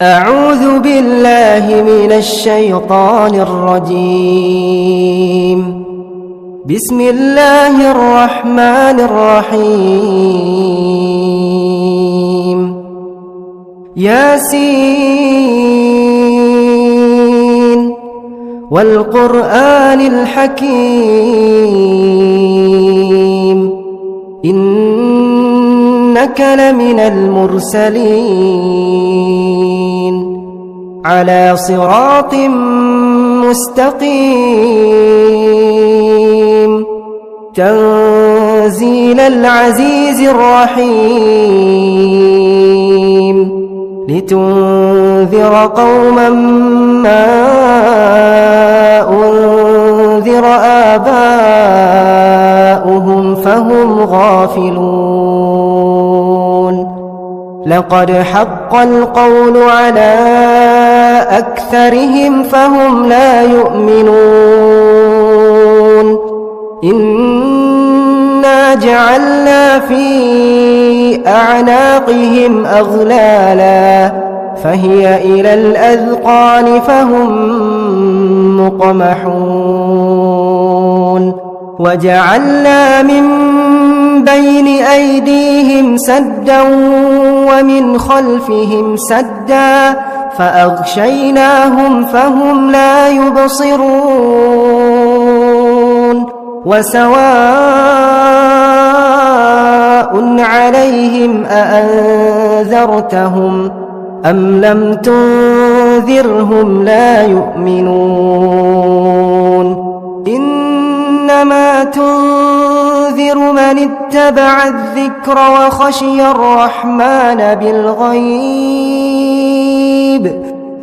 أعوذ بالله من الشيطان الرجيم. بسم الله الرحمن الرحيم. ياسين والقرآن الحكيم إنك لمن المرسلين على صراط مستقيم تنزيل العزيز الرحيم لتنذر قوما ما أنذر آباؤهم فهم غافلون. لقد حق القول على أكثرهم فهم لا يؤمنون. إنا جعلنا في أعناقهم أغلالا فهي إلى الأذقان فهم مقمحون. وجعلنا من بين أيديهم سدا ومن خلفهم سدا فأغشيناهم فهم لا يبصرون. وسواء عليهم أأنذرتهم أم لم تنذرهم لا يؤمنون. إنما تنذر من اتبع الذكر وخشي الرحمن بالغيب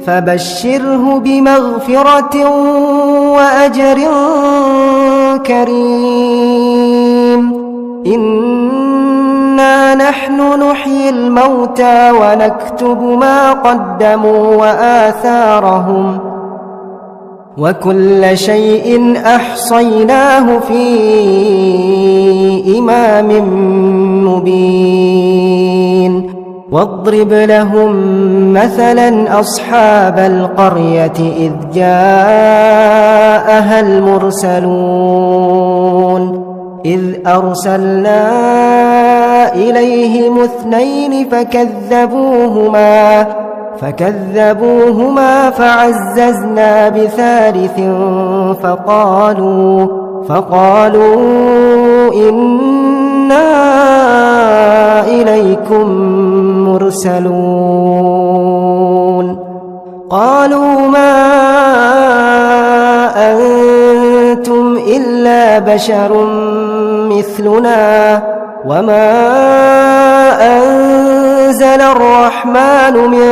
فبشره بمغفرة وأجر كريم. إنا نحن نحيي الموتى ونكتب ما قدموا وآثارهم وكل شيء أحصيناه في إمام مبين. واضرب لهم مثلا أصحاب القرية إذ جاءها المرسلون إذ أرسلنا إليهم اثنين فكذبوهما فعززنا بثالث فقالوا إنا إليكم مرسلون. قالوا ما أنتم إلا بشر مثلنا وما أنزل الرحمن من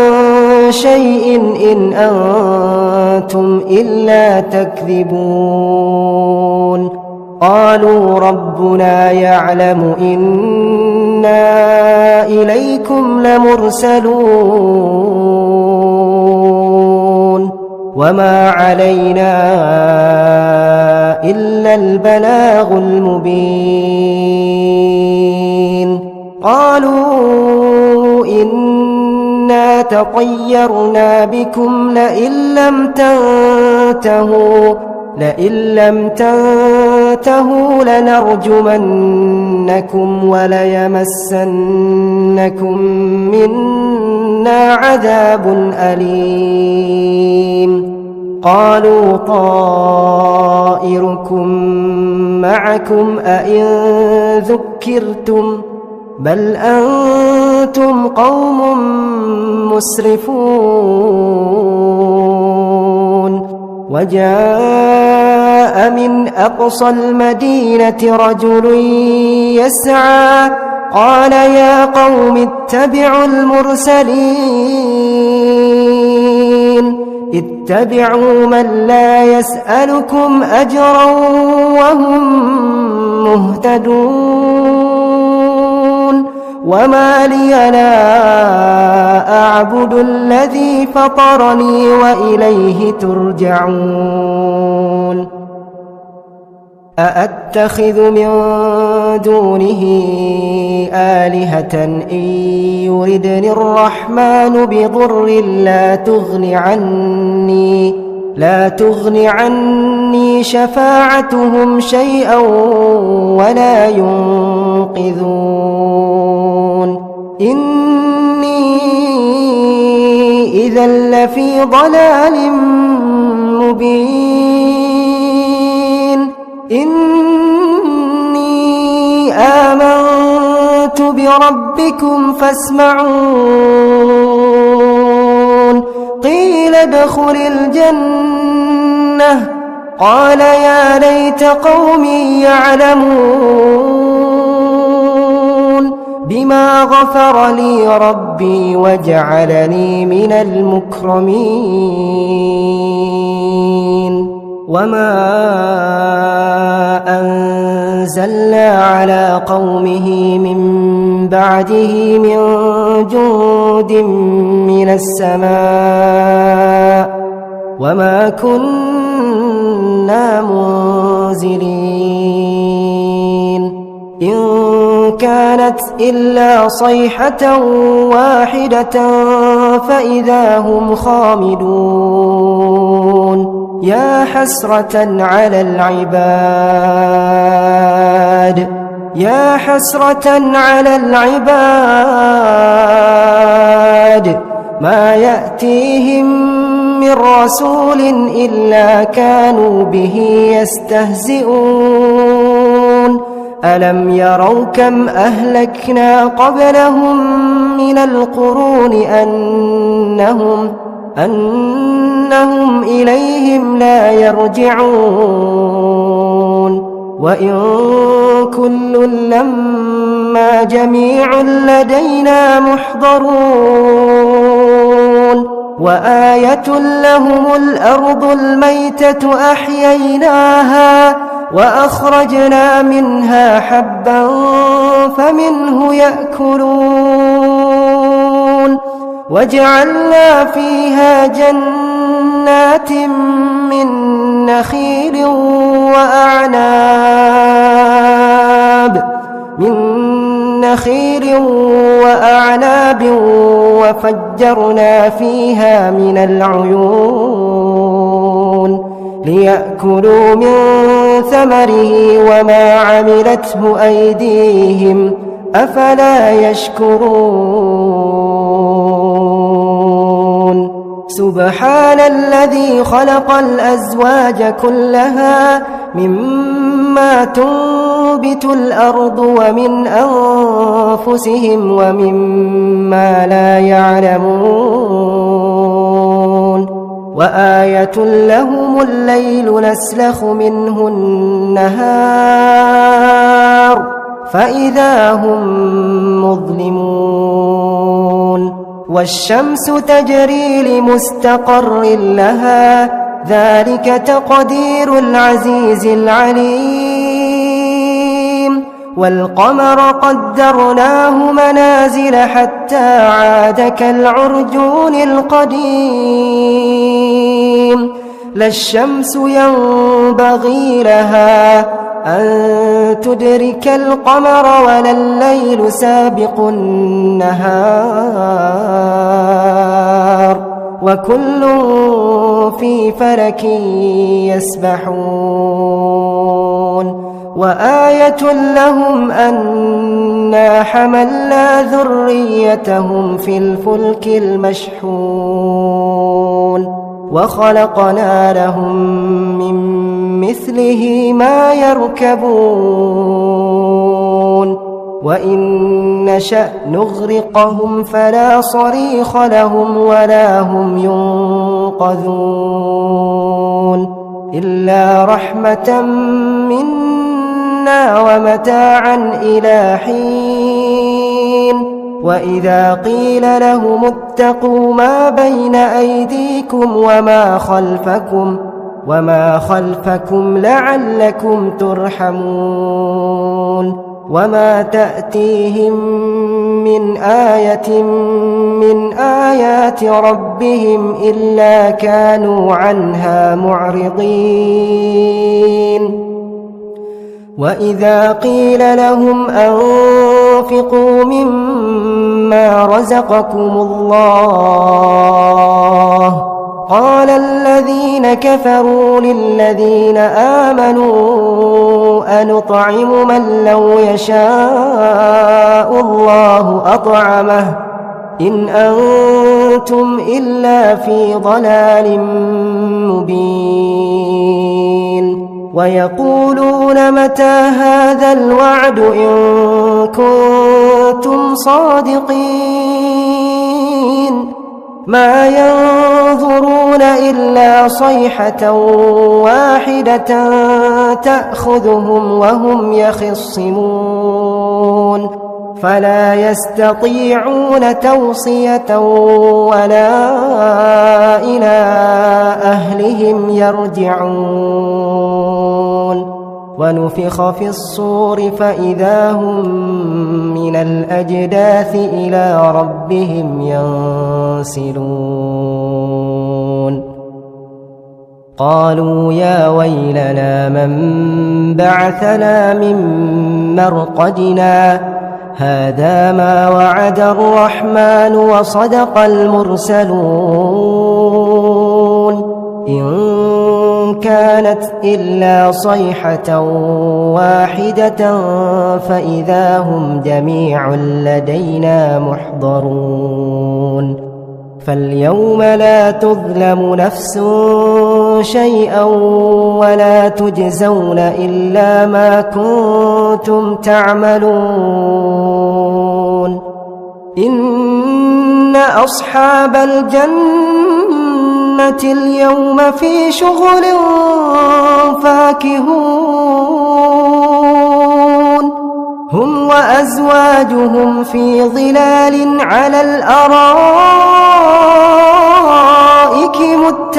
شيء إن أنتم إلا تكذبون. قالوا ربنا يعلم إنا إليكم لمرسلون وما علينا إلا البلاغ المبين. قالوا إنا تطيرنا بكم لئن لم تنتهوا لنرجمنكم وليمسنكم منا عذاب أليم. قالوا طائركم معكم أئن ذكرتم بل أنتم قوم مسرفون. وجاء من أقصى المدينة رجل يسعى قال يا قوم اتبعوا اتبعوا من لا يسألكم أجرا وهم مهتدون. وما لي لا أعبد الذي فطرني وإليه ترجعون. أأتخذ من دونه آلهة إن يردني الرحمن بضر لا تغن عني شفاعتهم شيئا ولا ينقذون إني إذا لفي ضلال مبين إني آمنت بربكم فاسمعون قيل ادخل الجنة قال يا ليت قومي يعلمون بما غفر لي ربي وجعلني من المكرمين وما أنزلنا على قومه من بعده من جند من السماء وما كنا منزلين إن كانت إلا صيحة واحدة فإذا هم خامدون يا حسرة على العباد ما يأتيهم من رسول إلا كانوا به يستهزئون ألم يروا كم أهلكنا قبلهم من القرون أنهم إليهم لا يرجعون وإن كل لما جميع لدينا محضرون وآية لهم الأرض الميتة أحييناها وأخرجنا منها حبا فمنه يأكلون وجعلنا فيها جنات من نخيل وأعناب وفجرنا فيها من العيون ليأكلوا من ثمره وما عملته أيديهم أفلا يشكرون سبحان الذي خلق الأزواج كلها مما تنبت الأرض ومن أنفسهم ومما لا يعلمون وآية لهم الليل نسلخ منه النهار فإذا هم مظلمون والشمس تجري لمستقر لها ذلك تقدير العزيز العليم والقمر قدرناه منازل حتى عاد كالعرجون القديم لا الشمس ينبغي لها أن تدرك القمر ولا الليل سابق النهار وكل في فلك يسبحون وآية لهم أنا حملنا ذريتهم في الفلك المشحون وخلقنا لهم من مثله ما يركبون وإن نشأ نغرقهم فلا صريخ لهم ولا هم ينقذون إلا رحمة منا ومتاعا إلى حين وإذا قيل لهم اتقوا ما بين أيديكم وما خلفكم لعلكم ترحمون وما تأتيهم من آية من آيات ربهم إلا كانوا عنها معرضين وإذا قيل لهم أنفقوا مما رزقكم الله قال الذين كفروا للذين آمنوا أنطعم من لو يشاء الله أطعمه إن أنتم إلا في ضلال مبين ويقولون متى هذا الوعد إن كنتم صادقين ما ينظرون إلا صيحة واحدة تأخذهم وهم يخصمون فلا يستطيعون توصية ولا إلى أهلهم يرجعون ونفخ في الصور فإذا هم من الأجداث إلى ربهم ينسلون قالوا يا ويلنا من بعثنا من مرقدنا هذا ما وعد الرحمن وصدق المرسلون إن كانت إلا صيحة واحدة فإذا هم جميع لدينا محضرون فاليوم لا تظلم نفس شيئا ولا تجزون إلا ما كنتم تعملون إن أصحاب الجنة اليوم في شغل فاكهون هم وأزواجهم في ظلال على الأرائك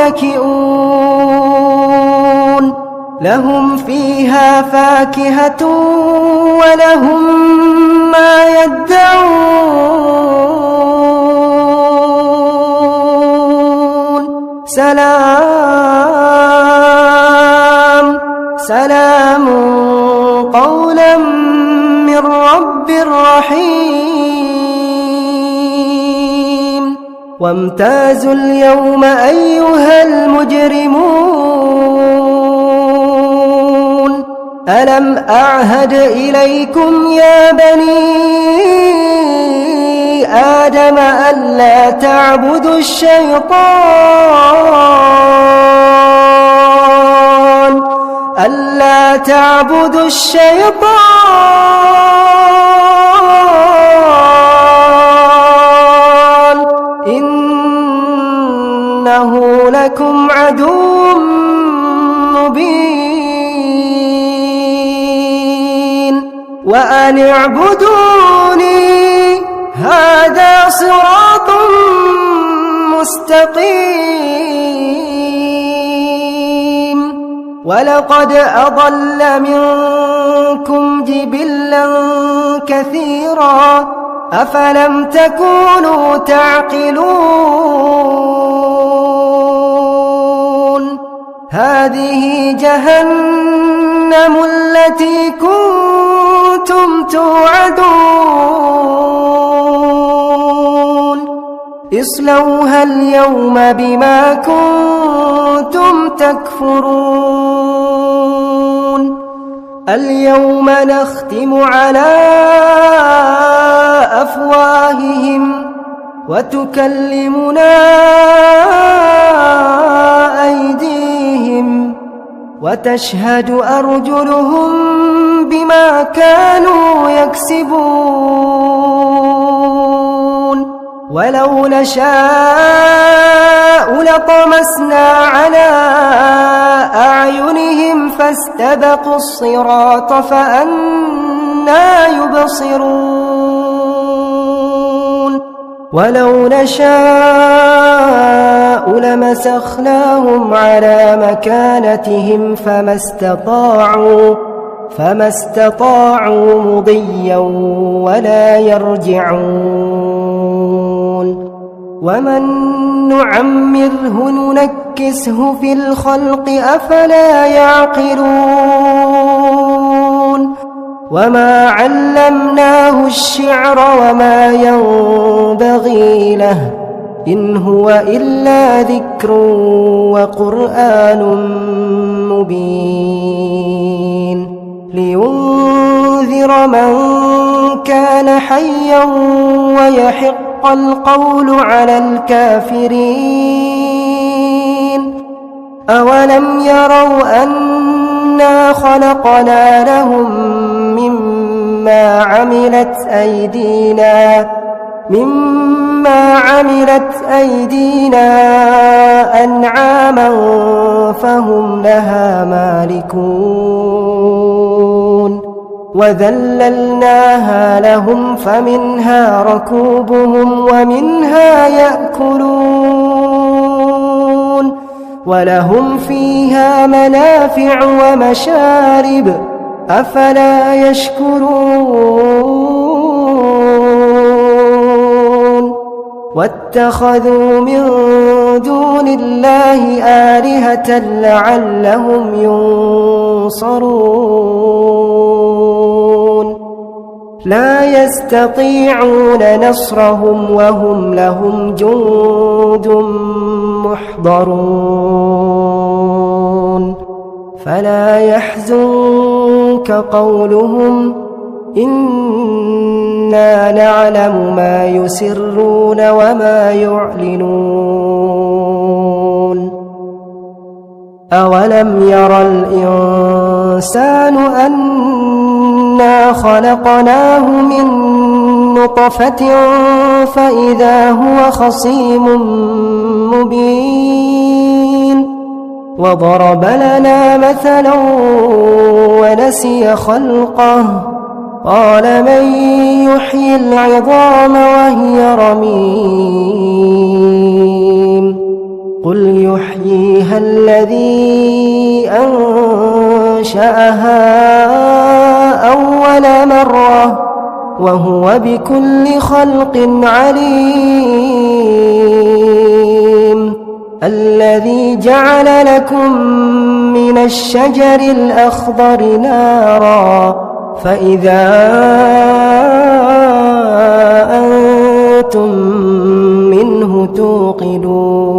متكئون لهم فيها فاكهة ولهم ما يدعون سلام سلام قولا من رب رحيم وامتازوا اليوم أيها المجرمون ألم أعهد إليكم يا بني آدم ألا تعبدوا الشيطان ألا تعبدوا الشيطان إنه لكم عدو مبين وأن اعبدوني هذا صراط مستقيم ولقد أضل منكم جبلا كثيرا أفلم تكونوا تعقلون هذه جهنم التي كنتم توعدون اصلوها اليوم بما كنتم تكفرون اليوم نختم على أفواههم وتكلمنا أيديهم وتشهد أرجلهم بما كانوا يكسبون ولو نشاء لطمسنا على أعينهم فاستبقوا الصراط فأنى يبصرون ولو نشاء لمسخناهم على مكانتهم فما استطاعوا مضيا ولا يرجعون ومن نعمره ننكسه في الخلق أفلا يعقلون وما علمناه الشعر وما ينبغي له إن هو إلا ذكر وقرآن مبين لينذر من كان حيا ويحق القول على الكافرين أولم يروا أنا خلقنا لهم مما عملت أيدينا أنعاما فهم لها مالكون وذللناها لهم فمنها ركوبهم ومنها يأكلون ولهم فيها منافع ومشارب أفلا يشكرون واتخذوا من دون الله آلهة لعلهم ينصرون لا يستطيعون نصرهم وهم لهم جند محضرون فلا يحزنك قولهم إنا نعلم ما يسرون وما يعلنون أولم ير الإنسان أنا خلقناه من نطفة فإذا هو خصيم مبين وضرب لنا مثلا ونسي خلقه قال من يحيي العظام وهي رميم قل يحييها الذي أنشأها أول مرة وهو بكل خلق عليم الذي جعل لكم من الشجر الأخضر نارا فإذا أنتم منه توقدون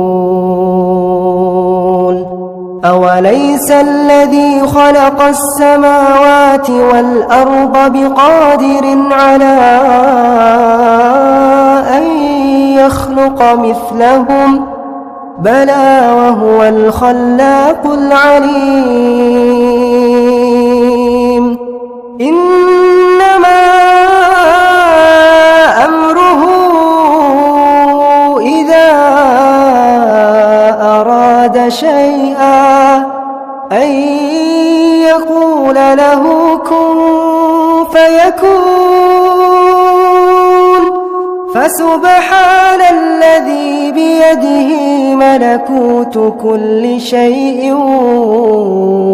أوليس الذي خلق السماوات والأرض بقادر على أن يخلق مثلهم بلى وهو الخلاق العليم إنما أمره إذا أراد شيئا أن يقول له كن فيكون فسبحان الذي بيده ملكوت كل شيء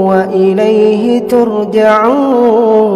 وإليه ترجعون